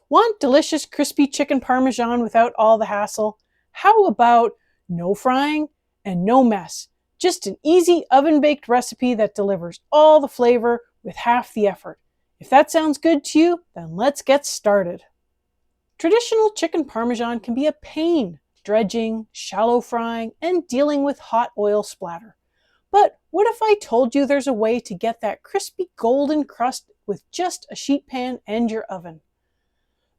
Want delicious crispy chicken parmesan without all the hassle? How about no frying and no mess? Just an easy oven-baked recipe that delivers all the flavor with half the effort. If that sounds good to you, then let's get started. Traditional chicken parmesan can be a pain, dredging, shallow frying, and dealing with hot oil splatter. But what if I told you there's a way to get that crispy golden crust with just a sheet pan and your oven?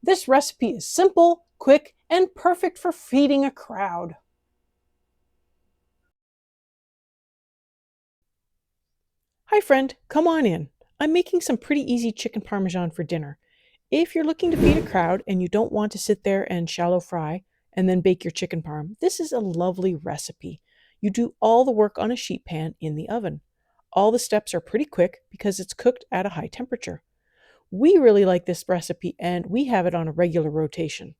This recipe is simple, quick, and perfect for feeding a crowd. Hi friend, come on in. I'm making some pretty easy chicken parmesan for dinner. If you're looking to feed a crowd and you don't want to sit there and shallow fry and then bake your chicken parm, this is a lovely recipe. You do all the work on a sheet pan in the oven. All the steps are pretty quick because it's cooked at a high temperature. We really like this recipe and we have it on a regular rotation.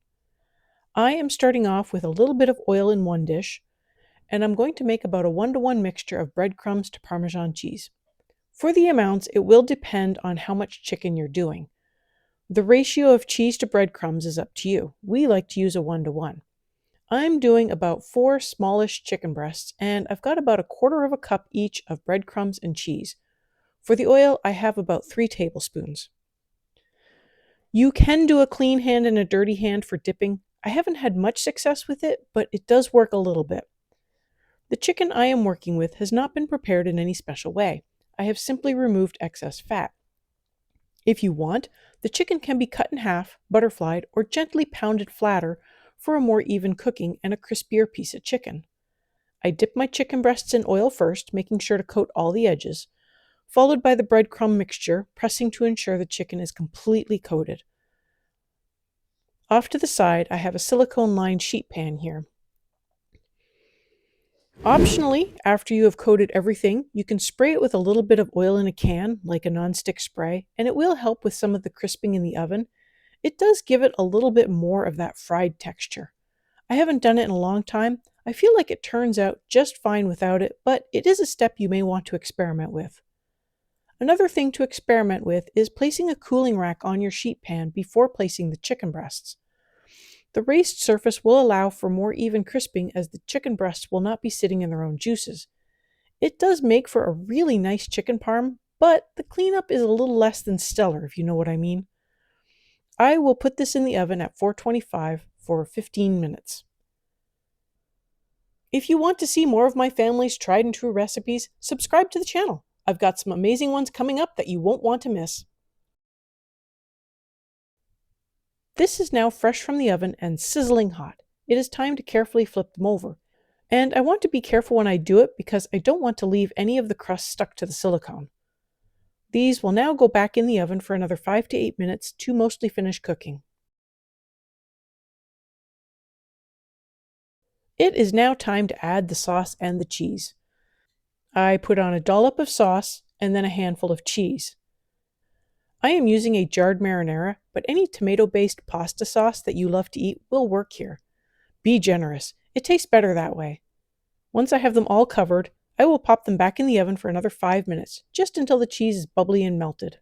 I am starting off with a little bit of oil in one dish, and I'm going to make about a 1-to-1 mixture of breadcrumbs to Parmesan cheese. For the amounts, it will depend on how much chicken you're doing. The ratio of cheese to breadcrumbs is up to you. We like to use a 1-to-1. I'm doing about 4 smallish chicken breasts, and I've got about 1/4 cup each of breadcrumbs and cheese. For the oil, I have about 3 tablespoons. You can do a clean hand and a dirty hand for dipping. I haven't had much success with it, but it does work a little bit. The chicken I am working with has not been prepared in any special way. I have simply removed excess fat. If you want, the chicken can be cut in half, butterflied, or gently pounded flatter for a more even cooking and a crispier piece of chicken. I dip my chicken breasts in oil first, making sure to coat all the edges, followed by the breadcrumb mixture, pressing to ensure the chicken is completely coated. Off to the side, I have a silicone-lined sheet pan here. Optionally, after you have coated everything, you can spray it with a little bit of oil in a can, like a non-stick spray, and it will help with some of the crisping in the oven. It does give it a little bit more of that fried texture. I haven't done it in a long time. I feel like it turns out just fine without it, but it is a step you may want to experiment with. Another thing to experiment with is placing a cooling rack on your sheet pan before placing the chicken breasts. The raised surface will allow for more even crisping as the chicken breasts will not be sitting in their own juices. It does make for a really nice chicken parm, but the cleanup is a little less than stellar, if you know what I mean. I will put this in the oven at 425 for 15 minutes. If you want to see more of my family's tried and true recipes, subscribe to the channel. I've got some amazing ones coming up that you won't want to miss. This is now fresh from the oven and sizzling hot. It is time to carefully flip them over. And I want to be careful when I do it because I don't want to leave any of the crust stuck to the silicone. These will now go back in the oven for another 5 to 8 minutes to mostly finish cooking. It is now time to add the sauce and the cheese. I put on a dollop of sauce and then a handful of cheese. I am using a jarred marinara, but any tomato-based pasta sauce that you love to eat will work here. Be generous. It tastes better that way. Once I have them all covered, I will pop them back in the oven for another 5 minutes, just until the cheese is bubbly and melted.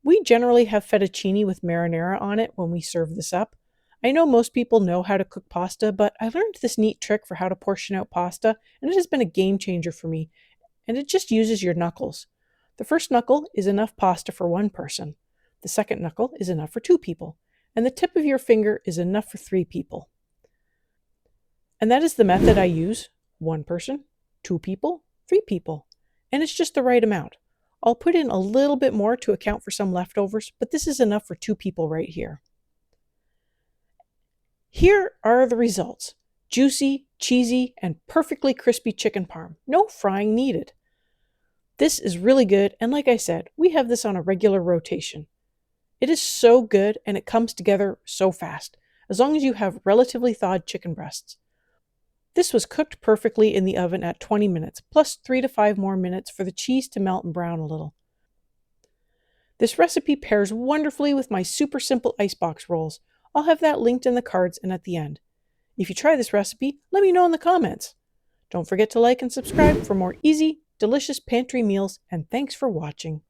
We generally have fettuccine with marinara on it when we serve this up. I know most people know how to cook pasta, but I learned this neat trick for how to portion out pasta, and it has been a game changer for me, and it just uses your knuckles. The first knuckle is enough pasta for 1 person. The second knuckle is enough for 2 people, and the tip of your finger is enough for 3 people. And that is the method I use: 1 person, 2 people, 3 people, and it's just the right amount. I'll put in a little bit more to account for some leftovers, but this is enough for 2 people right here. Here are the results: juicy, cheesy, and perfectly crispy chicken parm. No frying needed. This is really good, and like I said, we have this on a regular rotation. It is so good, and it comes together so fast, as long as you have relatively thawed chicken breasts. This was cooked perfectly in the oven at 20 minutes, plus 3 to 5 more minutes for the cheese to melt and brown a little. This recipe pairs wonderfully with my super simple icebox rolls. I'll have that linked in the cards and at the end. If you try this recipe, let me know in the comments. Don't forget to like and subscribe for more easy, delicious pantry meals, and thanks for watching.